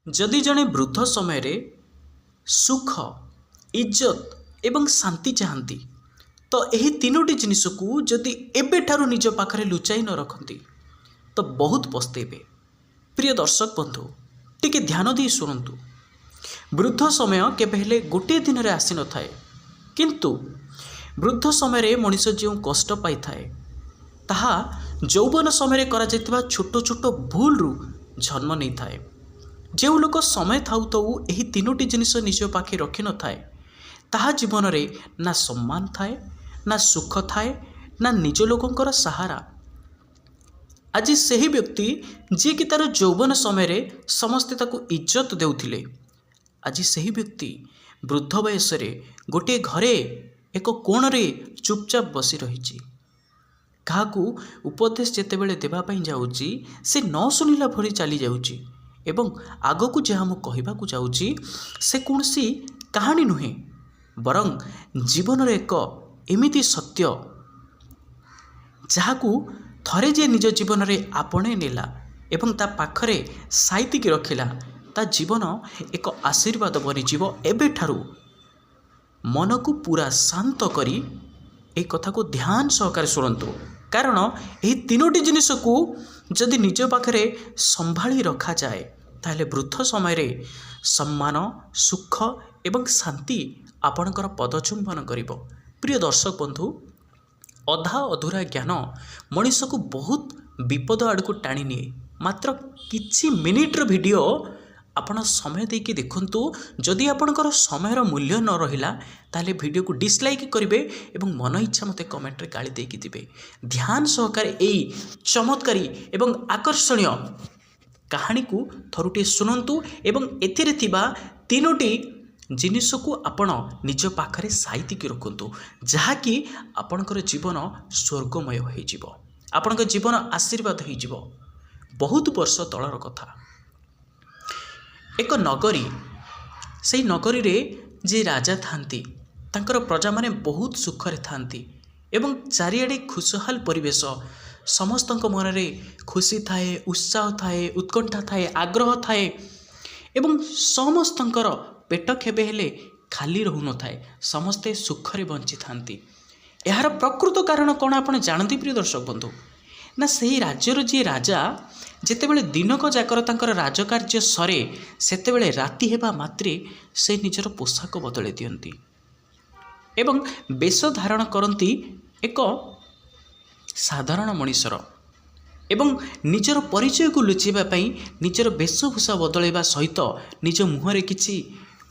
जदि जड़े वृद्ध समय सुख इज्जत एवं शांति चाहती तो यही तीनोटी जिनिस को जदि एबेठारु निज पाखरे लुचाई न रखती तो बहुत पस्तेबे। प्रिय दर्शक बंधु टिके ध्यान दी शुणु। वृद्ध समय केबे हेले गोटे दिन रे आसी न थाए, किंतु वृद्ध समय मनीष जो कष्ट पाई थाए ताहा यौवन समय करा जायतिबा छोट छोट भूल रु जन्म नहीं थाए। जो लोक समय थाउ थाउ यही तीनोटी जिनिस निज पाखे रखि न थाए ताहा जीवन रे ना सम्मान थाए, ना सुख थाए, ना निज लोकंकर सहारा। आज सही व्यक्ति जी कि तार यौवन समय समस्ते ताकू इज्जत देउथिले, आज सही व्यक्ति वृद्ध वयस गोटे घरे एक कोण रे चुपचाप बसी रही काहाकू उपदेश जेतेबेले देवाई जाऊँगी से न शुणिला भरी चली जाऊँगी एवं आगकू जहाँ मु कहवाकू जाऊँगी से कौन सी कहानी नुहे बरं जीवन एक एमिति सत्य जहाकू थरे जे निज जीवन रे आपणे नेला एवं ता पाखरे साइतिकी रखिला ता जीवन एक आशीर्वाद बनीजीव। एबे ठारू मन को पूरा शांत करी ए कथा को ध्यान सहकारे शुणु, कारण यही तीनोटी जिनिस को जदि निज पाखरे संभाली रखा जाए ताहले वृद्ध समय रे सम्मान सुख एवं शांति आपणकर पदचुंबन करिवो। प्रिय दर्शक बंधु अधा अधूरा ज्ञान मनीष को बहुत विपद आड़ को टाणी निए। मात्र किछि मिनिट्र वीडियो आपण समय देकी देखंतु। जदि आपणकर समयर मूल्य न रहिला ताले वीडियो को डिसलाइक करिवे एवं मन इच्छा मते कमेंट रे गाली देकी दिबे। ध्यान सहकारे एई चमत्कारी एवं आकर्षणीय कहानी को थरुटे सुनंतु एवं एथिरे थिबा तीनोटी जिनिस को आपण निज पाखरे साइतिकी रखंतु, जहाँकि आपणकर जीवन स्वर्गमय हो जिवो, आपणकर जीवन आशीर्वाद हो जिवो। बहुत वर्ष तलर कथा, एक नगरी, से नगरी रे जे राजा थांती तांकर प्रजा माने बहुत सुखरे थांती एवं चारिआडे खुशहाल परिवेश, समस्तक मन में खुशी थाए, उत्साह थाए, उत्कंठा थाए, आग्रह थाए एवं समस्तंकर पेट खेबे हेले खाली रहु न थाए, समस्ते सुखरे बंची थांती। यार प्रकृत कारण कौन आप जानती प्रिय दर्शक बंधु ना सही राज्यर जी राजा जेतेबेले दिनक जाकर तांकर राजकार्य सरे सेतेबेले राति हेबा मात्रे से निजर पोशाक बदले दियंती एवं बेश धारण करती एक साधारण मनीषर एवं निजर परिचय को लुचेबा पई निजर वेशभूषा बदलैबा सहित निज मुहरे किछि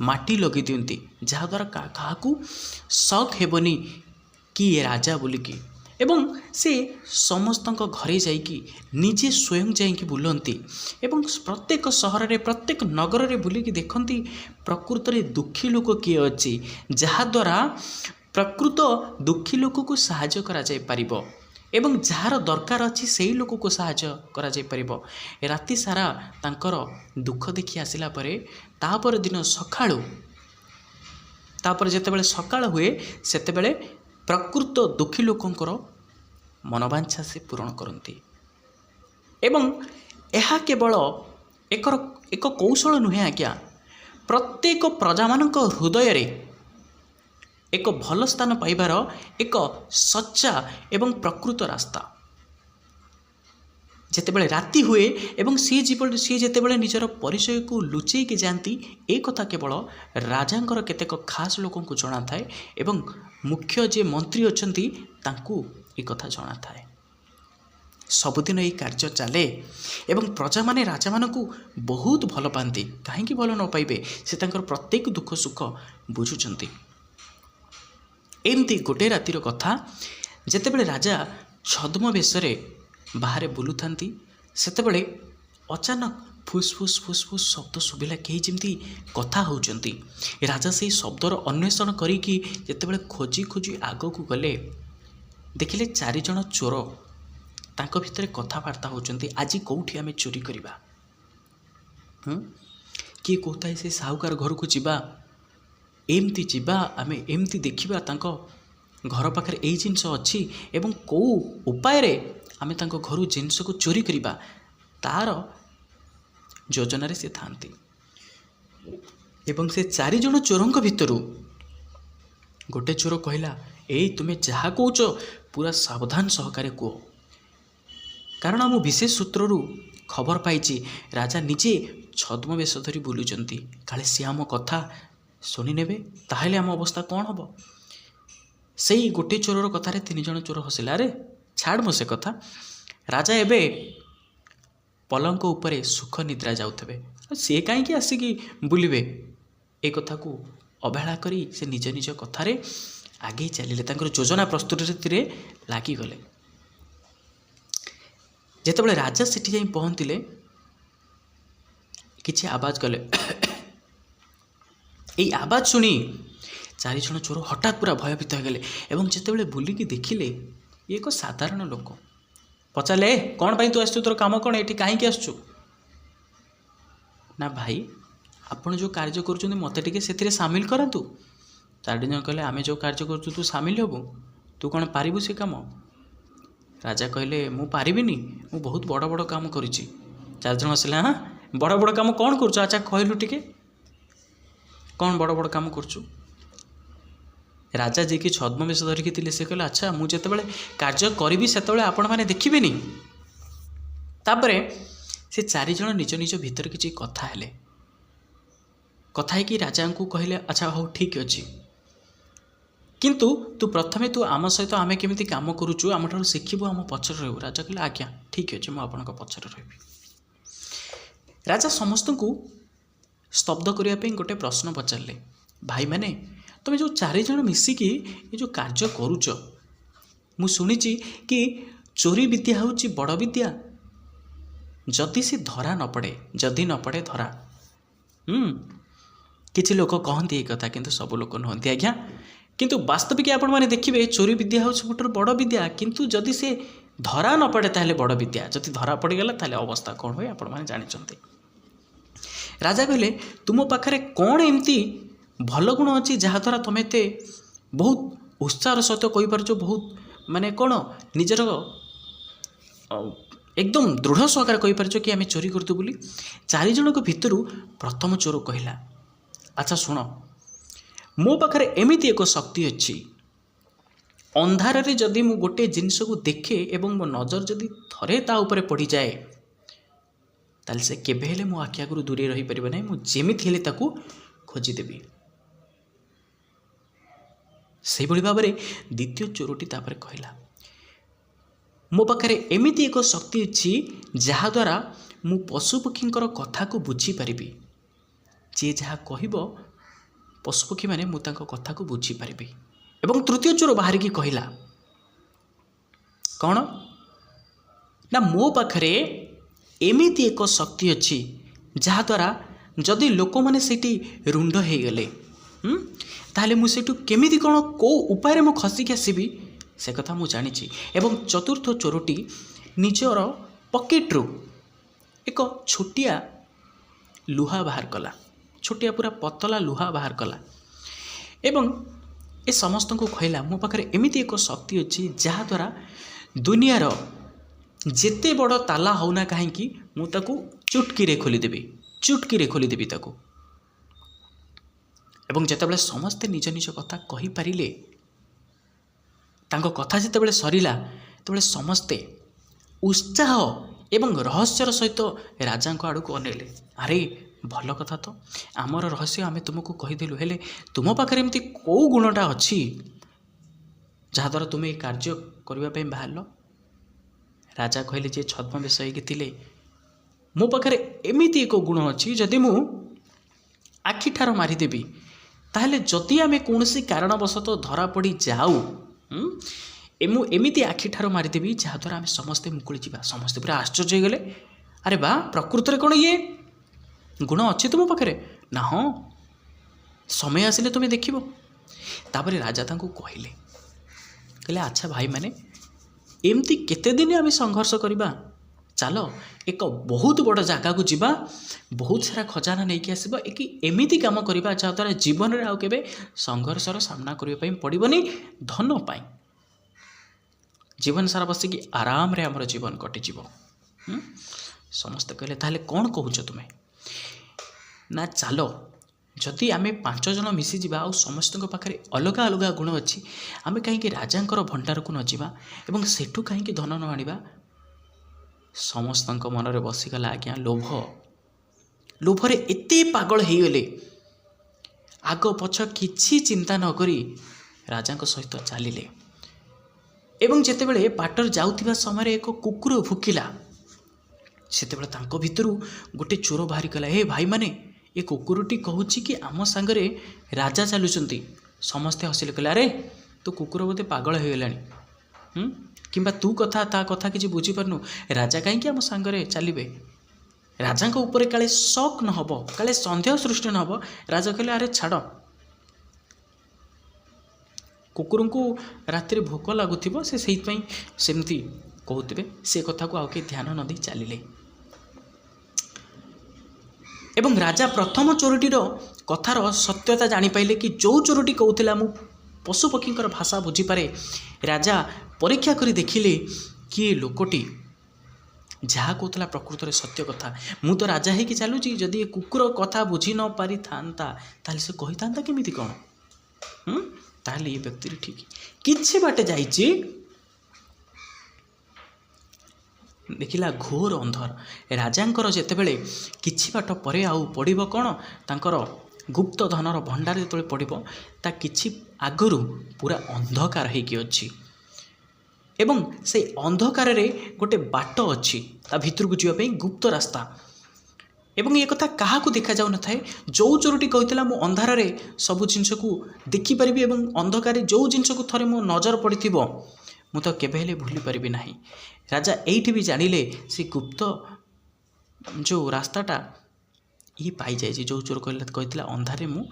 माटी लगे दियंती, जहाद्वारा काहाकू शक हेबनी कि ये राजा बोलिकी एवं से समस्तक घरे जाइकी निजे स्वयं जाइकी बुलंती एवं प्रत्येक सहर रे प्रत्येक नगर रे बुलिकी देखंती प्रकृत रे दुखी लोक किए अछि, जहाद्वारा प्रकृत दुखी लोक को साहाय्य करा जाय परिबो एवं जार दरकार अच्छी से लोक को साहाय्य करा जाय परिबो। राति सारा तांकर दुख देखि आसिला परे तापर दिन सकाळु तापर जेतेबेले सकाळ हुए सेतेबेले प्रकृत दुखी लोकंकर मनोवांछा से पूरण करती एवं यह केवल एक कौशल नुहे आज्ञा, प्रत्येक प्रजा मानक हृदय रे एक भल स्थान पाइबार एक सच्चा एवं प्रकृत रास्ता। जेतेबेले राति हुए एवं सी जेतेबेले निजर परिचय को लुचई के जानती ए कथा केवल राजांकर केतेक खास लोकों को जଣା थाए एवं मुख्य जे मंत्री अछंती तांकू ए कथा जଣା थाए। सबुदिन ये कार्य चले एवं प्रजा माने राजा मानकू बहुत भल पाती, कहीं भल न पाइबे से तांकर प्रत्येक दुख सुख बुझुचंती। एमती गोटे रातिर कथा, जेतेबेले राजा छद्म बेशरे बाहर बुलुथांती सेतेबेले अचानक फुसफुस फुसफुस शब्द शुभिला, कहीं जमी कथा होउचंती। राजा से शब्दर अन्वेषण करिकी जेतेबेले खोजी खोजी आग को गले देखिले चारिजण चोर तांको भितरे कथबार्ता होउचंती, आज कौठी आमे चोरी करिबा। किए कहता है से साहुकार घर को जीवा, एमती जीवा आमे एमती देखिबा तांको घर पाखरे एई जिनस अच्छी एवं कौ उपाय रे आमे तांको घर जिनस को चोरी करिबा तार योजन से थांती। ଏବଂ ସେ 4 ଜଣ ଚୋରଙ୍କ ଭିତରୁ ଗୋଟେ ଚୋର କହିଲା, ଏଇ ତୁମେ ଯାହା କହୁଛ ପୁରା ସାବଧାନ ସହକାରେ କୁହ, କାରଣ ମୁଁ ବିଶେଷ ସୂତ୍ରରୁ ଖବର ପାଇଛି ରାଜା ନିଜେ ଛଦ୍ମବେଶ ଧରି ବୁଲୁଛନ୍ତି, କାଳେ ସିଏ ଆମ କଥା ଶୁଣିନେବେ, ତାହେଲେ ଆମ ଅବସ୍ଥା କ'ଣ ହେବ? ସେଇ ଗୋଟେ ଚୋରର କଥାରେ 3 ଜଣ ଚୋର ହସିଲା। ଆରେ ଛାଡ଼ ମୋ ସେ କଥା, ରାଜା ଏବେ ପଲଙ୍କ ଉପରେ ସୁଖ ନିଦ୍ରା ଯାଉଥିବେ, ସିଏ କାହିଁକି ଆସିକି ବୁଲିବେ? ଏ କଥାକୁ ଅବହେଳା କରି ସେ ନିଜ ନିଜ କଥାରେ ଆଗେଇ ଚାଲିଲେ, ତାଙ୍କର ଯୋଜନା ପ୍ରସ୍ତୁତିରେ ଲାଗିଗଲେ। ଯେତେବେଳେ ରାଜା ସେଠି ଯାଇ ପହଞ୍ଚିଲେ କିଛି ଆବାଜ କଲେ। ଏଇ ଆବାଜ ଶୁଣି 4 ଜଣ ଚୋର ହଠାତ୍ ପୁରା ଭୟଭୀତ ହୋଇଗଲେ ଏବଂ ଯେତେବେଳେ ବୁଲିକି ଦେଖିଲେ ଇଏ ଏକ ସାଧାରଣ ଲୋକ। ପଚାରିଲେ, କ'ଣ ପାଇଁ ତୁ ଆସିଛୁ, ତୋର କାମ କ'ଣ, ଏଠି କାହିଁକି ଆସୁଛୁ? ନା ଭାଇ, ଆପଣ ଯେଉଁ କାର୍ଯ୍ୟ କରୁଛନ୍ତି ମୋତେ ଟିକେ ସେଥିରେ ସାମିଲ କରାନ୍ତୁ। 4 ଜଣ କହିଲେ, ଆମେ ଯେଉଁ କାର୍ଯ୍ୟ କରୁଛୁ ତୁ ସାମିଲ ହେବୁ, ତୁ କ'ଣ ପାରିବୁ ସେ କାମ? ରାଜା କହିଲେ, ମୁଁ ପାରିବିନି, ମୁଁ ବହୁତ ବଡ଼ ବଡ଼ କାମ କରିଛି। 4 ଜଣ ଆସିଲା, ହଁ ବଡ଼ ବଡ଼ କାମ କ'ଣ କରୁଛୁ? ଆଚ୍ଛା କହିଲୁ ଟିକେ, କ'ଣ ବଡ଼ ବଡ଼ କାମ କରୁଛୁ? ରାଜା ଯିଏକି ଛଦ୍ମବେଶ ଧରିକି ଥିଲେ ସେ କହିଲେ, ଆଚ୍ଛା ମୁଁ ଯେତେବେଳେ କାର୍ଯ୍ୟ କରିବି ସେତେବେଳେ ଆପଣମାନେ ଦେଖିବେନି। ତାପରେ ସେ 4 ଜଣ ନିଜ ନିଜ ଭିତରେ କିଛି କଥା ହେଲେ, କଥା ହେଇକି ରାଜାଙ୍କୁ କହିଲେ, ଆଚ୍ଛା ହଉ ଠିକ୍ ଅଛି, କିନ୍ତୁ ପ୍ରଥମେ ଆମ ସହିତ ଆମେ କେମିତି କାମ କରୁଛୁ ଆମଠାରୁ ଶିଖିବୁ, ଆମ ପଛରେ ରହିବୁ। ରାଜା କହିଲେ, ଆଜ୍ଞା ଠିକ୍ ଅଛି, ମୁଁ ଆପଣଙ୍କ ପଛରେ ରହିବି। ରାଜା ସମସ୍ତଙ୍କୁ ସ୍ତବ୍ଧ କରିବା ପାଇଁ ଗୋଟେ ପ୍ରଶ୍ନ ପଚାରିଲେ, ଭାଇମାନେ ତୁମେ ଯେଉଁ 4 ଜଣ ମିଶିକି ଏ ଯେଉଁ କାର୍ଯ୍ୟ କରୁଛ, ମୁଁ ଶୁଣିଛି କି ଚୋରି ବିଦ୍ୟା ହେଉଛି ବଡ଼ ବିଦ୍ୟା, ଯଦି ସେ ଧରା ନ ପଡ଼େ, ଯଦି ନ ପଡ଼େ ଧରା। କିଛି ଲୋକ କହନ୍ତି ଏ କଥା, କିନ୍ତୁ ସବୁ ଲୋକ ନୁହନ୍ତି ଆଜ୍ଞା। କିନ୍ତୁ ବାସ୍ତବିକ ଆପଣମାନେ ଦେଖିବେ ଚୋରି ବିଦ୍ୟା ହେଉଛି ସବୁଠାରୁ ବଡ଼ ବିଦ୍ୟା, କିନ୍ତୁ ଯଦି ସେ ଧରା ନ ପଡ଼େ ତାହେଲେ ବଡ଼ ବିଦ୍ୟା, ଯଦି ଧରା ପଡ଼ିଗଲା ତାହେଲେ ଅବସ୍ଥା କ'ଣ ହୁଏ ଆପଣମାନେ ଜାଣିଛନ୍ତି। ରାଜା କହିଲେ, ତୁମ ପାଖରେ କ'ଣ ଏମିତି ଭଲ ଗୁଣ ଅଛି ଯାହାଦ୍ୱାରା ତୁମେ ଏତେ ବହୁତ ଉତ୍ସାହର ସହିତ କହିପାରୁଛ, ବହୁତ ମାନେ କ'ଣ ନିଜର ଏକଦମ ଦୃଢ଼ ସହକାରେ କହିପାରୁଛ କି ଆମେ ଚୋରି କରୁଛୁ ବୋଲି? 4 ଜଣଙ୍କ ଭିତରୁ ପ୍ରଥମ ଚୋର କହିଲା, ଆଚ୍ଛା ଶୁଣ, ମୋ ପାଖରେ ଏମିତି ଏକ ଶକ୍ତି ଅଛି, ଅନ୍ଧାରରେ ଯଦି ମୁଁ ଗୋଟିଏ ଜିନିଷକୁ ଦେଖେ ଏବଂ ମୋ ନଜର ଯଦି ଥରେ ତା ଉପରେ ପଡ଼ିଯାଏ ତାହେଲେ ସେ କେବେ ହେଲେ ମୋ ଆଖି ଆଗରୁ ଦୂରେଇ ରହିପାରିବ ନାହିଁ, ମୁଁ ଯେମିତି ହେଲେ ତାକୁ ଖୋଜିଦେବି। ସେହିଭଳି ଭାବରେ ଦ୍ୱିତୀୟ ଚୋରଟି ତାପରେ କହିଲା, ମୋ ପାଖରେ ଏମିତି ଏକ ଶକ୍ତି ଅଛି ଯାହାଦ୍ୱାରା ମୁଁ ପଶୁପକ୍ଷୀଙ୍କର କଥାକୁ ବୁଝିପାରିବି, ଯିଏ ଯାହା କହିବ ପଶୁପକ୍ଷୀମାନେ ମୁଁ ତାଙ୍କ କଥାକୁ ବୁଝିପାରିବି। ଏବଂ ତୃତୀୟ ଚୋର ବାହାରିକି କହିଲା, କ'ଣ ନା ମୋ ପାଖରେ ଏମିତି ଏକ ଶକ୍ତି ଅଛି ଯାହାଦ୍ୱାରା ଯଦି ଲୋକମାନେ ସେଇଠି ରୁଣ୍ଡ ହେଇଗଲେ ତାହେଲେ ମୁଁ ସେଇଠୁ କେମିତି କ'ଣ କେଉଁ ଉପାୟରେ ମୁଁ ଖସିକି ଆସିବି ସେ କଥା ମୁଁ ଜାଣିଛି। ଏବଂ ଚତୁର୍ଥ ଚୋରଟି ନିଜର ପକେଟରୁ ଏକ ଛୋଟିଆ ଲୁହା ବାହାର କଲା, ଛୋଟିଆ ପୁରା ପତଲା ଲୁହା ବାହାର କଲା ଏବଂ ଏ ସମସ୍ତଙ୍କୁ କହିଲା, ମୋ ପାଖରେ ଏମିତି ଏକ ଶକ୍ତି ଅଛି ଯାହାଦ୍ୱାରା ଦୁନିଆର ଯେତେ ବଡ଼ ତାଲା ହେଉନା କାହିଁକି ମୁଁ ତାକୁ ଚୁଟକିରେ ଖୋଲିଦେବି ତାକୁ। ଏବଂ ଯେତେବେଳେ ସମସ୍ତେ ନିଜ ନିଜ କଥା କହିପାରିଲେ, ତାଙ୍କ କଥା ଯେତେବେଳେ ସରିଲା, ସେତେବେଳେ ସମସ୍ତେ ଉତ୍ସାହ ଏବଂ ରହସ୍ୟର ସହିତ ରାଜାଙ୍କ ଆଡ଼କୁ ଅନେଇଲେ। ଆରେ ଭଲ କଥା ତ, ଆମର ରହସ୍ୟ ଆମେ ତୁମକୁ କହିଦେଲୁ, ହେଲେ ତୁମ ପାଖରେ ଏମିତି କେଉଁ ଗୁଣଟା ଅଛି ଯାହାଦ୍ୱାରା ତୁମେ ଏ କାର୍ଯ୍ୟ କରିବା ପାଇଁ ବାହାରିଲ? ରାଜା କହିଲେ, ଯେ ଛଦ୍ମବେଶ ହେଇକି ଥିଲେ, ମୋ ପାଖରେ ଏମିତି ଏକ ଗୁଣ ଅଛି, ଯଦି ମୁଁ ଆଖିଠାର ମାରିଦେବି ତାହେଲେ ଯଦି ଆମେ କୌଣସି କାରଣବଶତଃ ଧରା ପଡ଼ି ଯାଉ, ମୁଁ ଏମିତି ଆଖିଠାର ମାରିଦେବି ଯାହାଦ୍ୱାରା ଆମେ ସମସ୍ତେ ମୁକୁଳି ଯିବା। ସମସ୍ତେ ପୁରା ଆଶ୍ଚର୍ଯ୍ୟ ହେଇଗଲେ, ଆରେ ବା, ପ୍ରକୃତରେ କ'ଣ ଇଏ ଗୁଣ ଅଛି ତୁମ ପାଖରେ? ନା ହଁ, ସମୟ ଆସିଲେ ତୁମେ ଦେଖିବ। ତାପରେ ରାଜା ତାଙ୍କୁ କହିଲେ, ଆଚ୍ଛା ଭାଇମାନେ, ଏମିତି କେତେ ଦିନ ଆମେ ସଂଘର୍ଷ କରିବା? ଚାଲ ଏକ ବହୁତ ବଡ଼ ଜାଗାକୁ ଯିବା, ବହୁତ ସାରା ଖଜାନା ନେଇକି ଆସିବା, ଏମିତି କାମ କରିବା ଯାହାଦ୍ୱାରା ଜୀବନରେ ଆଉ କେବେ ସଂଘର୍ଷର ସାମ୍ନା କରିବା ପାଇଁ ପଡ଼ିବନି, ଧନ ପାଇଁ ଜୀବନ ସାରା ବସିକି ଆରାମରେ ଆମର ଜୀବନ କଟିଯିବ। ସମସ୍ତେ କହିଲେ, ତାହେଲେ କ'ଣ କହୁଛ ତୁମେ? ନା ଚାଲ ଯଦି ଆମେ 5 ଜଣ ମିଶିଯିବା ଆଉ ସମସ୍ତଙ୍କ ପାଖରେ ଅଲଗା ଅଲଗା ଗୁଣ ଅଛି, ଆମେ କାହିଁକି ରାଜାଙ୍କର ଭଣ୍ଡାରକୁ ନ ଯିବା ଏବଂ ସେଠୁ କାହିଁକି ଧନ ନ ଆଣିବା? ସମସ୍ତଙ୍କ ମନରେ ବସିଗଲା ଆଜ୍ଞା ଲୋଭ। ଲୋଭରେ ଏତେ ପାଗଳ ହେଇଗଲେ, ଆଗ ପଛ କିଛି ଚିନ୍ତା ନ କରି ରାଜାଙ୍କ ସହିତ ଚାଲିଲେ। ଏବଂ ଯେତେବେଳେ ବାଟରେ ଯାଉଥିବା ସମୟରେ ଏକ କୁକୁର ଭୁକିଲା, ସେତେବେଳେ ତାଙ୍କ ଭିତରୁ ଗୋଟେ ଚୋର ବାହାରିଗଲା, ହେ ଭାଇମାନେ, ଏ କୁକୁରଟି କହୁଛି କି ଆମ ସାଙ୍ଗରେ ରାଜା ଚାଲୁଛନ୍ତି। ସମସ୍ତେ ହସିଲେ, କହିଲେ, ଆରେ ତୁ କୁକୁର ବୋଧେ ପାଗଳ ହେଇଗଲାଣି, କିମ୍ବା ତୁ ତା କଥା କିଛି ବୁଝିପାରୁନୁ। ରାଜା କାହିଁକି ଆମ ସାଙ୍ଗରେ ଚାଲିବେ? ରାଜାଙ୍କ ଉପରେ କାଳେ ଶକ୍ ନ ହେବ, କାଳେ ସନ୍ଦେହ ସୃଷ୍ଟି ନ ହେବ। ରାଜା କହିଲେ, ଆରେ ଛାଡ଼, କୁକୁରଙ୍କୁ ରାତିରେ ଭୋକ ଲାଗୁଥିବ, ସେ ସେଇଥିପାଇଁ ସେମିତି କହୁଥିବେ। ସେ କଥାକୁ ଆଉ କେହି ଧ୍ୟାନ ନ ଦେଇ ଚାଲିଲେ। ଏବଂ ରାଜା ପ୍ରଥମ ଚୋରଟିର କଥାର ସତ୍ୟତା ଜାଣିପାରିଲେ କି ଯେଉଁ ଚୋରଟି କହୁଥିଲା ମୁଁ ପଶୁପକ୍ଷୀଙ୍କର ଭାଷା ବୁଝିପାରେ। ରାଜା ପରୀକ୍ଷା କରି ଦେଖିଲେ କି ଏ ଲୋକଟି ଯାହା କହୁଥିଲା ପ୍ରକୃତରେ ସତ୍ୟ କଥା। ମୁଁ ତ ରାଜା ହେଇକି ଚାଲୁଛି, ଯଦି ଏ କୁକୁର କଥା ବୁଝି ନ ପାରିଥାନ୍ତା ତାହେଲେ ସେ କହିଥାନ୍ତା କେମିତି କ'ଣ? ତାହେଲେ ଏ ବ୍ୟକ୍ତିଟି ଠିକ୍। କିଛି ବାଟେ ଯାଇଛି, ଦେଖିଲା ଘୋର ଅନ୍ଧାର। ରାଜାଙ୍କର ଯେତେବେଳେ କିଛି ବାଟ ପରେ ଆଉ ପଡ଼ିବ କ'ଣ, ତାଙ୍କର ଗୁପ୍ତ ଧନର ଭଣ୍ଡାର ଯେତେବେଳେ ପଡ଼ିବ, ତା କିଛି ଆଗରୁ ପୁରା ଅନ୍ଧକାର ହେଇକି ଅଛି। ଏବଂ ସେଇ ଅନ୍ଧକାରରେ ଗୋଟେ ବାଟ ଅଛି ତା ଭିତରକୁ ଯିବା ପାଇଁ, ଗୁପ୍ତ ରାସ୍ତା। ଏବଂ ଏ କଥା କାହାକୁ ଦେଖାଯାଉନଥାଏ। ଯେଉଁ ଚୋରଟି କହିଥିଲା ମୁଁ ଅନ୍ଧାରରେ ସବୁ ଜିନିଷକୁ ଦେଖିପାରିବି ଏବଂ ଅନ୍ଧକାରରେ ଯେଉଁ ଜିନିଷକୁ ଥରେ ମୋ ନଜର ପଡ଼ିଥିବ ମୁଁ ତ କେବେ ହେଲେ ଭୁଲି ପାରିବି ନାହିଁ। ରାଜା ଏଇଠି ବି ଜାଣିଲେ ସେ ଗୁପ୍ତ ଯେଉଁ ରାସ୍ତାଟା ଇଏ ପାଇଯାଇଛି। ଯେଉଁ ଚୋର କହିଥିଲା ଅନ୍ଧାରରେ ମୁଁ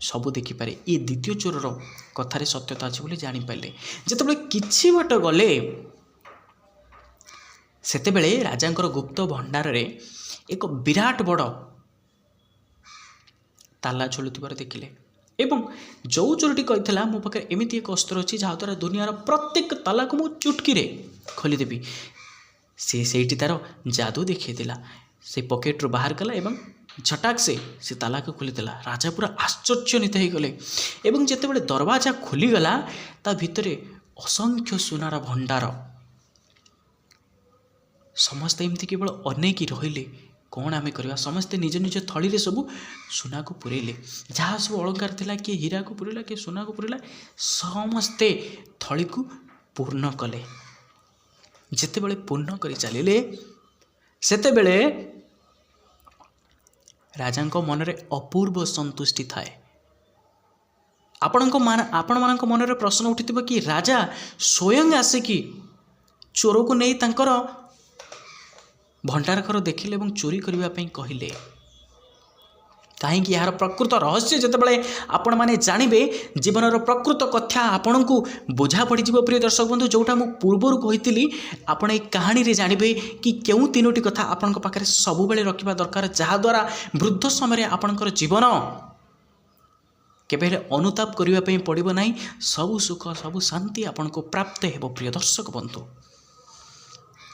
ସବୁ ଦେଖିପାରେ, ଏ ଦ୍ୱିତୀୟ ଚୋରର କଥାରେ ସତ୍ୟତା ଅଛି ବୋଲି ଜାଣିପାରିଲେ। ଯେତେବେଳେ କିଛି ବାଟ ଗଲେ, ସେତେବେଳେ ରାଜାଙ୍କର ଗୁପ୍ତ ଭଣ୍ଡାରରେ ଏକ ବିରାଟ ବଡ଼ ତାଲା ଝୁଲୁଥିବାର ଦେଖିଲେ। ଏବଂ ଯେଉଁ ଚୋରଟି କହିଥିଲା ମୋ ପାଖରେ ଏମିତି ଏକ ଅସ୍ତ୍ର ଅଛି ଯାହାଦ୍ୱାରା ଦୁନିଆର ପ୍ରତ୍ୟେକ ତାଲାକୁ ମୁଁ ଚୁଟକିରେ ଖୋଲିଦେବି, ସେ ସେଇଠି ତାର ଯାଦୁ ଦେଖାଇଥିଲା। ସେ ପକେଟରୁ ବାହାର କଲା ଏବଂ ଝଟାକ୍ ସେ ତାଲାକୁ ଖୋଲିଦେଲା। ରାଜା ପୁରା ଆଶ୍ଚର୍ଯ୍ୟାନ୍ୱିତ ହୋଇଗଲେ। ଏବଂ ଯେତେବେଳେ ଦରବାଜା ଖୋଲିଗଲା, ତା ଭିତରେ ଅସଂଖ୍ୟ ସୁନାର ଭଣ୍ଡାର। ସମସ୍ତେ ଏମିତି କେବଳ ଅନେଇକି ରହିଲେ, କ'ଣ ଆମେ କରିବା? ସମସ୍ତେ ନିଜ ନିଜ ଥଳିରେ ସବୁ ସୁନାକୁ ପୁରେଇଲେ। ଯାହା ସବୁ ଅଳଙ୍କାର ଥିଲା, କିଏ ହୀରାକୁ ପୁରେଇଲା, କିଏ ସୁନାକୁ ପୁରେଇଲା, ସମସ୍ତେ ଥଳିକୁ ପୂର୍ଣ୍ଣ କଲେ। ଯେତେବେଳେ ପୂର୍ଣ୍ଣ କରି ଚାଲିଲେ, ସେତେବେଳେ ରାଜାଙ୍କ ମନରେ ଅପୂର୍ବ ସନ୍ତୁଷ୍ଟି ଥାଏ। ଆପଣମାନଙ୍କ ମନରେ ପ୍ରଶ୍ନ ଉଠିଥିବ କି ରାଜା ସ୍ୱୟଂ ଆସିକି ଚୋରକୁ ନେଇ ତାଙ୍କର ଭଣ୍ଡାର ଘର ଦେଖିଲେ ଏବଂ ଚୋରି କରିବା ପାଇଁ କହିଲେ। କାହିଁକି? ଏହାର ପ୍ରକୃତ ରହସ୍ୟ ଯେତେବେଳେ ଆପଣମାନେ ଜାଣିବେ, ଜୀବନର ପ୍ରକୃତ କଥା ଆପଣଙ୍କୁ ବୁଝା ପଡ଼ିଯିବ। ପ୍ରିୟ ଦର୍ଶକ ବନ୍ଧୁ, ଯେଉଁଟା ମୁଁ ପୂର୍ବରୁ କହିଥିଲି, ଆପଣ এই କାହାଣୀରେ ଜାଣିବେ କି କେଉଁ ତିନୋଟି କଥା ଆପଣଙ୍କ ପାଖରେ ସବୁବେଳେ ରଖିବା ଦରକାର, ଯାହାଦ୍ୱାରା ବୃଦ୍ଧ ସମୟରେ ଆପଣଙ୍କର ଜୀବନ କେବେ ହେଲେ ଅନୁତାପ କରିବା ପାଇଁ ପଡ଼ିବ ନାହିଁ। ସବୁ ସୁଖ, ସବୁ ଶାନ୍ତି ଆପଣଙ୍କୁ ପ୍ରାପ୍ତ ହେବ। ପ୍ରିୟ ଦର୍ଶକ ବନ୍ଧୁ,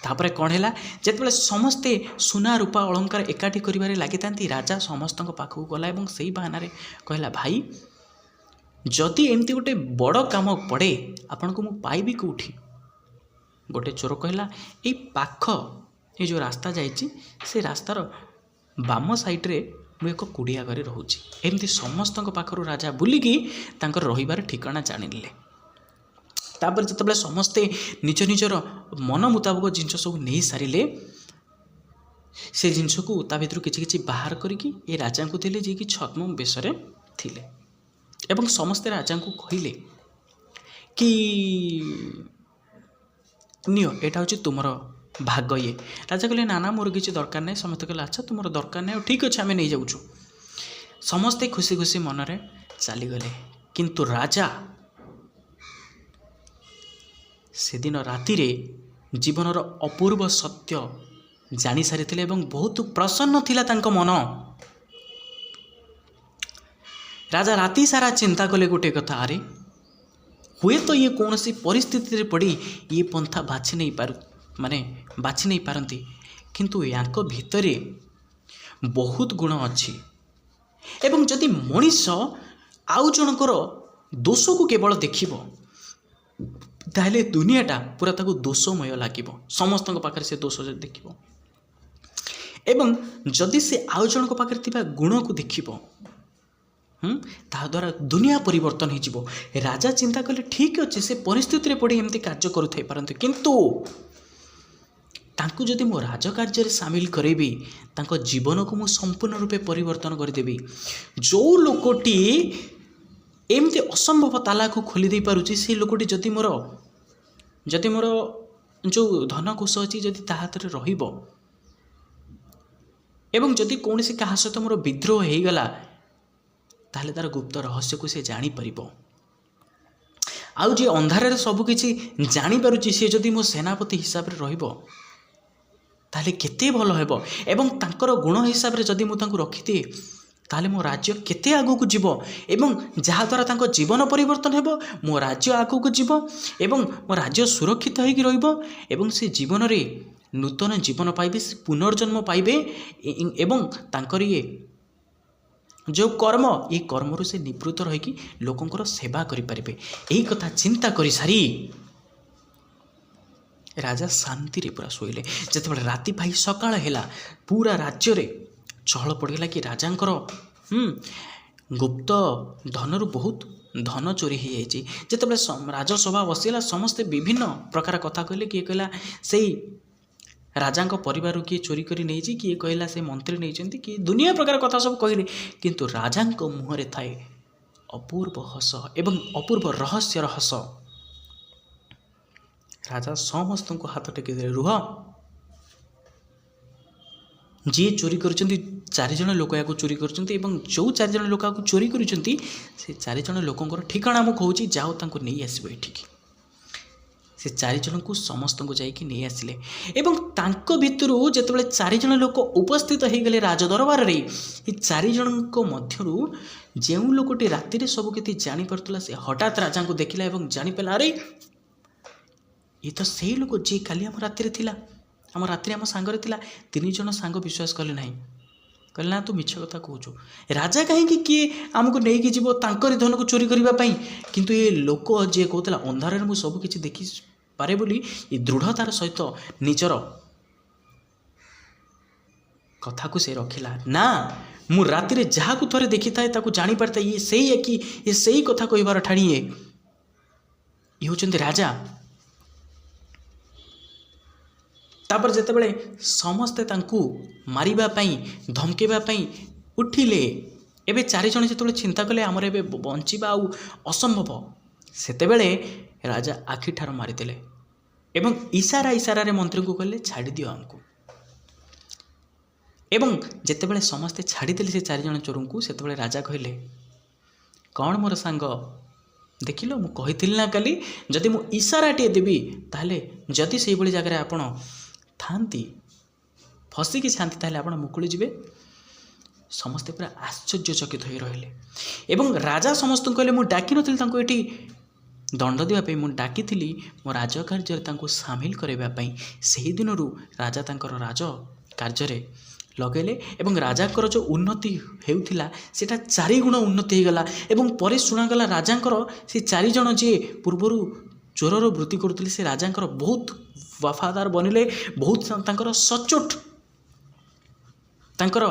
ତାପରେ କ'ଣ ହେଲା? ଯେତେବେଳେ ସମସ୍ତେ ସୁନା ରୂପା ଅଳଙ୍କାର ଏକାଠି କରିବାରେ ଲାଗିଥାନ୍ତି, ରାଜା ସମସ୍ତଙ୍କ ପାଖକୁ ଗଲା ଏବଂ ସେଇ ବାହାନାରେ କହିଲା, ଭାଇ, ଯଦି ଏମିତି ଗୋଟେ ବଡ଼ କାମ ପଡ଼େ ଆପଣଙ୍କୁ ମୁଁ ପାଇବି କେଉଁଠି? ଗୋଟେ ଚୋର କହିଲା, ଏଇ ପାଖ ଏ ଯେଉଁ ରାସ୍ତା ଯାଇଛି, ସେ ରାସ୍ତାର ବାମ ସାଇଡ଼୍ରେ ମୁଁ ଏକ କୁଡ଼ିଆ ଘରେ ରହୁଛି। ଏମିତି ସମସ୍ତଙ୍କ ପାଖରୁ ରାଜା ବୁଲିକି ତାଙ୍କର ରହିବାର ଠିକଣା ଜାଣିଲେ। ତାପରେ ଯେତେବେଳେ ସମସ୍ତେ ନିଜ ନିଜର ମନ ମୁତାବକ ଜିନିଷ ସବୁ ନେଇ ସାରିଲେ, ସେ ଜିନିଷକୁ ତା ଭିତରୁ କିଛି କିଛି ବାହାର କରିକି ଏ ରାଜାଙ୍କୁ ଦେଲେ, ଯିଏକି ଛଦ୍ମ ବେଶରେ ଥିଲେ। ଏବଂ ସମସ୍ତେ ରାଜାଙ୍କୁ କହିଲେ କି ନିଅ, ଏଇଟା ହେଉଛି ତୁମର ଭାଗ। ଇଏ ରାଜା କହିଲେ, ନା ନା, ମୋର କିଛି ଦରକାର ନାହିଁ। ସମସ୍ତେ କହିଲେ, ଆଚ୍ଛା, ତୁମର ଦରକାର ନାହିଁ, ଠିକ୍ ଅଛି, ଆମେ ନେଇଯାଉଛୁ। ସମସ୍ତେ ଖୁସି ଖୁସି ମନରେ ଚାଲିଗଲେ। କିନ୍ତୁ ରାଜା ସେଦିନ ରାତିରେ ଜୀବନର ଅପୂର୍ବ ସତ୍ୟ ଜାଣିସାରିଥିଲେ ଏବଂ ବହୁତ ପ୍ରସନ୍ନ ଥିଲା ତାଙ୍କ ମନ। ରାଜା ରାତି ସାରା ଚିନ୍ତା କଲେ ଗୋଟେ କଥା, ଆରେ ହୁଏତ ଇଏ କୌଣସି ପରିସ୍ଥିତିରେ ପଡ଼ି ଇଏ ପନ୍ଥା ବାଛି ନେଇ ପାରନ୍ତି, କିନ୍ତୁ ୟାଙ୍କ ଭିତରେ ବହୁତ ଗୁଣ ଅଛି। ଏବଂ ଯଦି ମଣିଷ ଆଉ ଜଣଙ୍କର ଦୋଷକୁ କେବଳ ଦେଖିବ ତାହେଲେ ଦୁନିଆଟା ପୁରା ତାକୁ ଦୋଷମୟ ଲାଗିବ। ସମସ୍ତଙ୍କ ପାଖରେ ସେ ଦୋଷ ଯଦି ଦେଖିବ ଏବଂ ଯଦି ସେ ଆଉ ଜଣଙ୍କ ପାଖରେ ଥିବା ଗୁଣକୁ ଦେଖିବ ତାହାଦ୍ୱାରା ଦୁନିଆ ପରିବର୍ତ୍ତନ ହୋଇଯିବ। ରାଜା ଚିନ୍ତା କଲେ ଠିକ୍ ଅଛି, ସେ ପରିସ୍ଥିତିରେ ପଡ଼ି ଏମିତି କାର୍ଯ୍ୟ କରୁଥାଇ ପାରନ୍ତି, କିନ୍ତୁ ତାଙ୍କୁ ଯଦି ମୋ ରାଜକାର୍ଯ୍ୟରେ ସାମିଲ କରେଇବି ତାଙ୍କ ଜୀବନକୁ ମୁଁ ସମ୍ପୂର୍ଣ୍ଣ ରୂପେ ପରିବର୍ତ୍ତନ କରିଦେବି। ଯେଉଁ ଲୋକଟି ଏମିତି ଅସମ୍ଭବ ତାଲାକୁ ଖୋଲି ଦେଇପାରୁଛି, ସେ ଲୋକଟି ଯଦି ମୋର ଯେଉଁ ଧନକୋଷ ଅଛି ଯଦି ତା ହାତରେ ରହିବ ଏବଂ ଯଦି କୌଣସି କାହା ସହିତ ମୋର ବିଦ୍ରୋହ ହେଇଗଲା ତାହେଲେ ତାର ଗୁପ୍ତ ରହସ୍ୟକୁ ସେ ଜାଣିପାରିବ। ଆଉ ଯିଏ ଅନ୍ଧାରରେ ସବୁକିଛି ଜାଣିପାରୁଛି ସେ ଯଦି ମୋ ସେନାପତି ହିସାବରେ ରହିବ ତାହେଲେ କେତେ ଭଲ ହେବ। ଏବଂ ତାଙ୍କର ଗୁଣ ହିସାବରେ ଯଦି ମୁଁ ତାଙ୍କୁ ରଖିଦିଏ ତାହେଲେ ମୋ ରାଜ୍ୟ କେତେ ଆଗକୁ ଯିବ ଏବଂ ଯାହାଦ୍ୱାରା ତାଙ୍କ ଜୀବନ ପରିବର୍ତ୍ତନ ହେବ, ମୋ ରାଜ୍ୟ ଆଗକୁ ଯିବ ଏବଂ ମୋ ରାଜ୍ୟ ସୁରକ୍ଷିତ ହୋଇକି ରହିବ ଏବଂ ସେ ଜୀବନରେ ନୂତନ ଜୀବନ ପାଇବେ, ସେ ପୁନର୍ଜନ୍ମ ପାଇବେ ଏବଂ ତାଙ୍କର ଯେଉଁ କର୍ମ, ଏ କର୍ମରୁ ସେ ନିବୃତ୍ତ ରହିକି ଲୋକଙ୍କର ସେବା କରିପାରିବେ। ଏହି କଥା ଚିନ୍ତା କରିସାରି ରାଜା ଶାନ୍ତିରେ ପୁରା ଶୋଇଲେ। ଯେତେବେଳେ ରାତି ପାଇ ସକାଳ ହେଲା ପୁରା ରାଜ୍ୟରେ ଚହଳ ପଡ଼ିଗଲା କି ରାଜାଙ୍କର ଗୁପ୍ତ ଧନରୁ ବହୁତ ଧନ ଚୋରି ହୋଇଯାଇଛି। ଯେତେବେଳେ ରାଜସଭା ବସିଲା ସମସ୍ତେ ବିଭିନ୍ନ ପ୍ରକାର କଥା କହିଲେ। କିଏ କହିଲା ସେଇ ରାଜାଙ୍କ ପରିବାରରୁ କିଏ ଚୋରି କରି ନେଇଛି, କିଏ କହିଲା ସେ ମନ୍ତ୍ରୀ ନେଇଛନ୍ତି, କିଏ ଦୁନିଆ ପ୍ରକାର କଥା ସବୁ କହିଲେ, କିନ୍ତୁ ରାଜାଙ୍କ ମୁହଁରେ ଥାଏ ଅପୂର୍ବ ହସ ଏବଂ ଅପୂର୍ବ ରହସ୍ୟର ହସ। ରାଜା ସମସ୍ତଙ୍କୁ ହାତ ଟେକିଦେଲେ, ରୁହ, ଯିଏ ଚୋରି କରିଛନ୍ତି 4 ଜଣ ଲୋକ ୟାକୁ ଚୋରି କରିଛନ୍ତି ଏବଂ ଯେଉଁ 4 ଜଣ ଲୋକ ୟାକୁ ଚୋରି କରିଛନ୍ତି ସେ 4 ଜଣ ଲୋକଙ୍କର ଠିକଣା ମୁଁ କହୁଛି, ଯାଅ ତାଙ୍କୁ ନେଇ ଆସିବ ଏଠିକି। ସେ 4 ଜଣଙ୍କୁ ସମସ୍ତଙ୍କୁ ଯାଇକି ନେଇ ଆସିଲେ ଏବଂ ତାଙ୍କ ଭିତରୁ ଯେତେବେଳେ 4 ଜଣ ଲୋକ ଉପସ୍ଥିତ ହୋଇଗଲେ ରାଜଦରବାରରେ, ଏ 4 ଜଣଙ୍କ ମଧ୍ୟରୁ ଯେଉଁ ଲୋକଟି ରାତିରେ ସବୁ କିଛି ଜାଣିପାରୁଥିଲା ସେ ହଠାତ୍ ରାଜାଙ୍କୁ ଦେଖିଲା ଏବଂ ଜାଣିପାରିଲା, ଆରେ ଏ ତ ସେଇ ଲୋକ ଯିଏ କାଲି ଆମ ରାତିରେ ଥିଲା, ଆମ ରାତିରେ ଆମ ସାଙ୍ଗରେ ଥିଲା। 3 ଜଣ ସାଙ୍ଗ ବିଶ୍ୱାସ କଲେ ନାହିଁ, କହିଲେ ନା ତୁ ମିଛ କଥା କହୁଛୁ। ରାଜା କାହିଁକି କିଏ ଆମକୁ ନେଇକି ଯିବ ତାଙ୍କରି ଧନକୁ ଚୋରି କରିବା ପାଇଁ? କିନ୍ତୁ ଏ ଲୋକ ଯିଏ କହୁଥିଲା ଅନ୍ଧାରରେ ମୁଁ ସବୁ କିଛି ଦେଖିପାରେ ବୋଲି, ଏ ଦୃଢ଼ତାର ସହିତ ନିଜର କଥାକୁ ସେ ରଖିଲା। ନା, ମୁଁ ରାତିରେ ଯାହାକୁ ଥରେ ଦେଖିଥାଏ ତାକୁ ଜାଣିପାରିଥାଏ, ଇଏ ସେଇ କି ଏ ସେଇ କଥା କହିବାର ଠାଣି ଇଏ ହେଉଛନ୍ତି ରାଜା। ତାପରେ ଯେତେବେଳେ ସମସ୍ତେ ତାଙ୍କୁ ମାରିବା ପାଇଁ ଧମକେଇବା ପାଇଁ ଉଠିଲେ, ଏବେ 4 ଜଣ ଯେତେବେଳେ ଚିନ୍ତା କଲେ ଆମର ଏବେ ବଞ୍ଚିବା ଆଉ ଅସମ୍ଭବ, ସେତେବେଳେ ରାଜା ଆଖିଠାର ମାରିଦେଲେ ଏବଂ ଇସାରାରେ ମନ୍ତ୍ରୀଙ୍କୁ କହିଲେ ଛାଡ଼ିଦିଅ ଆମକୁ। ଏବଂ ଯେତେବେଳେ ସମସ୍ତେ ଛାଡ଼ିଦେଲେ ସେ 4 ଜଣ ଚୋରଙ୍କୁ, ସେତେବେଳେ ରାଜା କହିଲେ, କ'ଣ ମୋର ସାଙ୍ଗ ଦେଖିଲ, ମୁଁ କହିଥିଲି ନା କାଲି ଯଦି ମୁଁ ଇସାରାଟିଏ ଦେବି ତାହେଲେ ଯଦି ସେଇଭଳି ଜାଗାରେ ଆପଣ ଥାନ୍ତି, ଫସିକି ଥାନ୍ତି, ତାହେଲେ ଆପଣ ମୁକୁଳି ଯିବେ। ସମସ୍ତେ ପୁରା ଆଶ୍ଚର୍ଯ୍ୟଚକିତ ହୋଇ ରହିଲେ ଏବଂ ରାଜା ସମସ୍ତଙ୍କୁ କହିଲେ, ମୁଁ ଡାକିନଥିଲି ତାଙ୍କୁ ଏଠି ଦଣ୍ଡ ଦେବା ପାଇଁ, ମୁଁ ଡାକିଥିଲି ମୋ ରାଜକାର୍ଯ୍ୟରେ ତାଙ୍କୁ ସାମିଲ କରାଇବା ପାଇଁ। ସେହି ଦିନରୁ ରାଜା ତାଙ୍କର ରାଜ କାର୍ଯ୍ୟରେ ଲଗାଇଲେ ଏବଂ ରାଜାଙ୍କର ଯେଉଁ ଉନ୍ନତି ହେଉଥିଲା ସେଇଟା 4 ଗୁଣ ଉନ୍ନତି ହୋଇଗଲା। ଏବଂ ପରେ ଶୁଣାଗଲା ରାଜାଙ୍କର ସେ 4 ଜଣ ଯିଏ ପୂର୍ବରୁ ଚୋରର ବୃତ୍ତି କରୁଥିଲେ ସେ ରାଜାଙ୍କର ବହୁତ ୱାଫାଦାର ବନିଲେ, ବହୁତ ତାଙ୍କର ସଚୋଟ, ତାଙ୍କର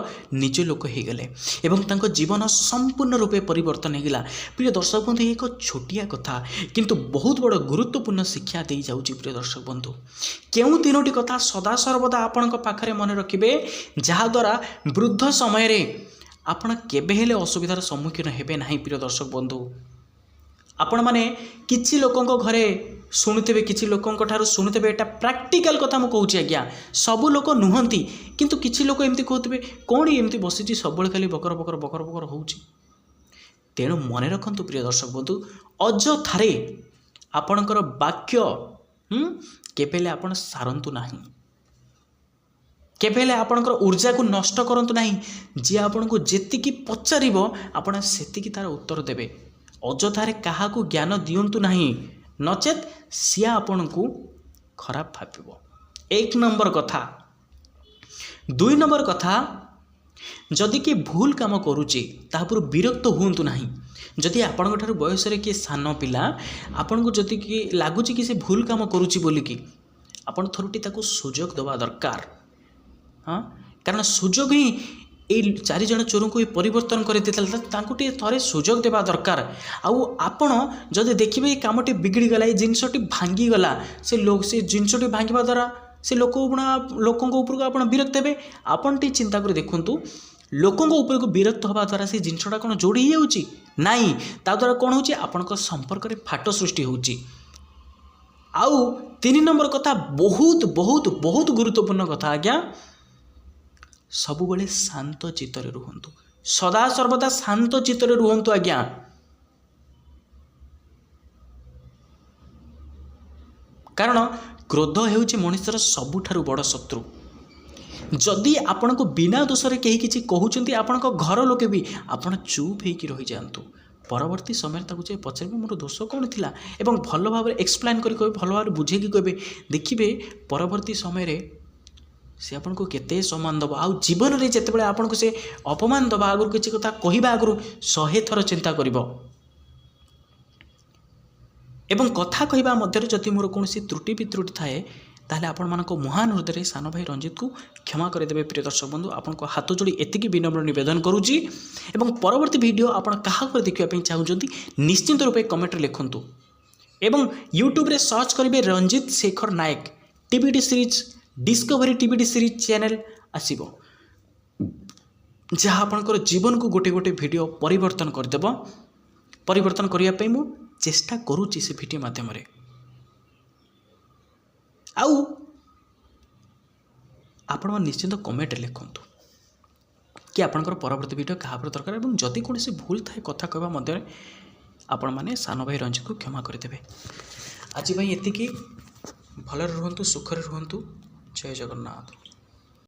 ନିଜ ଲୋକ ହୋଇଗଲେ ଏବଂ ତାଙ୍କ ଜୀବନ ସମ୍ପୂର୍ଣ୍ଣ ରୂପେ ପରିବର୍ତ୍ତନ ହୋଇଗଲା। ପ୍ରିୟ ଦର୍ଶକ ବନ୍ଧୁ, ଏକ ଛୋଟିଆ କଥା କିନ୍ତୁ ବହୁତ ବଡ଼ ଗୁରୁତ୍ୱପୂର୍ଣ୍ଣ ଶିକ୍ଷା ଦେଇଯାଉଛି। ପ୍ରିୟ ଦର୍ଶକ ବନ୍ଧୁ, କେଉଁ 3ଟି କଥା ସଦାସର୍ବଦା ଆପଣଙ୍କ ପାଖରେ ମନେ ରଖିବେ, ଯାହାଦ୍ୱାରା ବୃଦ୍ଧ ସମୟରେ ଆପଣ କେବେ ହେଲେ ଅସୁବିଧାର ସମ୍ମୁଖୀନ ହେବେ ନାହିଁ। ପ୍ରିୟ ଦର୍ଶକ ବନ୍ଧୁ, ଆପଣମାନେ କିଛି ଲୋକଙ୍କ ଘରେ ଶୁଣୁଥିବେ, କିଛି ଲୋକଙ୍କ ଠାରୁ ଶୁଣୁଥିବେ, ଏଇଟା ପ୍ରାକ୍ଟିକାଲ କଥା ମୁଁ କହୁଛି ଆଜ୍ଞା, ସବୁ ଲୋକ ନୁହନ୍ତି କିନ୍ତୁ କିଛି ଲୋକ ଏମିତି କହୁଥିବେ, କ'ଣ ଏମିତି ବସିଛି ସବୁବେଳେ ଖାଲି ବକର ବକର ହେଉଛି। ତେଣୁ ମନେ ରଖନ୍ତୁ ପ୍ରିୟ ଦର୍ଶକ ବନ୍ଧୁ, ଅଯଥାରେ ଆପଣଙ୍କର ବାକ୍ୟ କେବେ ହେଲେ ଆପଣ ସାରନ୍ତୁ ନାହିଁ, କେବେ ହେଲେ ଆପଣଙ୍କର ଊର୍ଜାକୁ ନଷ୍ଟ କରନ୍ତୁ ନାହିଁ। ଯିଏ ଆପଣଙ୍କୁ ଯେତିକି ପଚାରିବ ଆପଣ ସେତିକି ତାର ଉତ୍ତର ଦେବେ। ଅଯଥାରେ କାହାକୁ ଜ୍ଞାନ ଦିଅନ୍ତୁ ନାହିଁ, ନଚେତ୍ ସିଏ ଆପଣଙ୍କୁ ଖରାପ ଭାବିବ। 1 ନମ୍ବର କଥା। 2 ନମ୍ବର କଥା, जदि किए भूल काम करुचे तापर विरक्त हुंतु नहीं। जदि आपणक ठारू बयस रे किए सान पिला आपन को जदि कि लगुच कि से भूल काम करुची बोलिकी आपन थरुटी ताको सुजोग देवा दरकार। हाँ, कारण सुजोग ही ये 4 जन चोरों को परिवर्तन कर थे सुजोग देवा दरकार। आउ आपण जदि देखिए कामटी बिगड़ी गला, ये जिनसटी भांगी गला, से जिनसटी भांगा द्वारा से लोकों ऊपर को आप विरक्त हे। आपन टी चिंता कर देखु लोकों ऊपर को विरक्त हवा द्वारा से जिनसटा कौन जोड़ी होची नाई, ता द्वारा कौन होची आपनक संपर्क में फाट सृष्टि होची। आउ 3 नंबर कथा बहुत बहुत बहुत गुरुत्वपूर्ण कथा आज्ञा, सबु बेले शांत चित्तरे रुहंतु, सदा सर्वदा शांत चित्तरे रुहंतु आज्ञा। कारण क्रोध हेउची मनुष्यर सबुठारु बड़ शत्रु। जदि आपण को बिना दोष रे कहीं किछि कहउचंती आपण को घर लोके भी आपण चुप हेकि रहि जांतु। परवर्ती समय ताकू जे पचारबे मोर दोष कौन थिला एवं भल भाव एक्सप्लेन करी कहबे, भल भाव बुझेकी कहबे, देखिबे परवर्ती समय रे से आपन को केते सम्मान दबा। आ जीवन रे जेते बेले आपन को से अपमान दबा आगु किछि कथा कहिबा आगु 100 थर चिंता करिवो। एवं कथा कहवा मध्य जदि मोर कौन त्रुटि वित्रुटि थाए ताहले आपण मानक महान हृदय सान भाई रंजित को क्षमा करदेवे। प्रिय दर्शक बंधु, आपण को हाथ जोड़ी एतिकी विनम्र निवेदन करुच्ची। एवं परवर्ती वीडियो आपण क्या देखा चाहते निश्चिंत रूपे कमेंट लिखंतु। एवं यूट्यूब रे सर्च करेंगे Ranjit Shekhar Nayak TVD series, Discovery TVD series channel आसीबो, जहाँ आपणकर जीवन को गोटे गोटे वीडियो परिवर्तन करदेव। परिवर्तन करने मु चेष्टा करुच्ची से वीडियो माध्यम रे। आउ आपण निश्चिंत कमेंट लिखंतु कि आपणकर परवर्ती वीडियो क्या दरकार। और जदि कौन से भूल थाए कथा कहवा मध्य आपण मैंने सान भाई रंजित को क्षमा करदेवे। आज एतिकी भल रुहंतु, सुखरे रुहंतु। जय जगन्नाथ।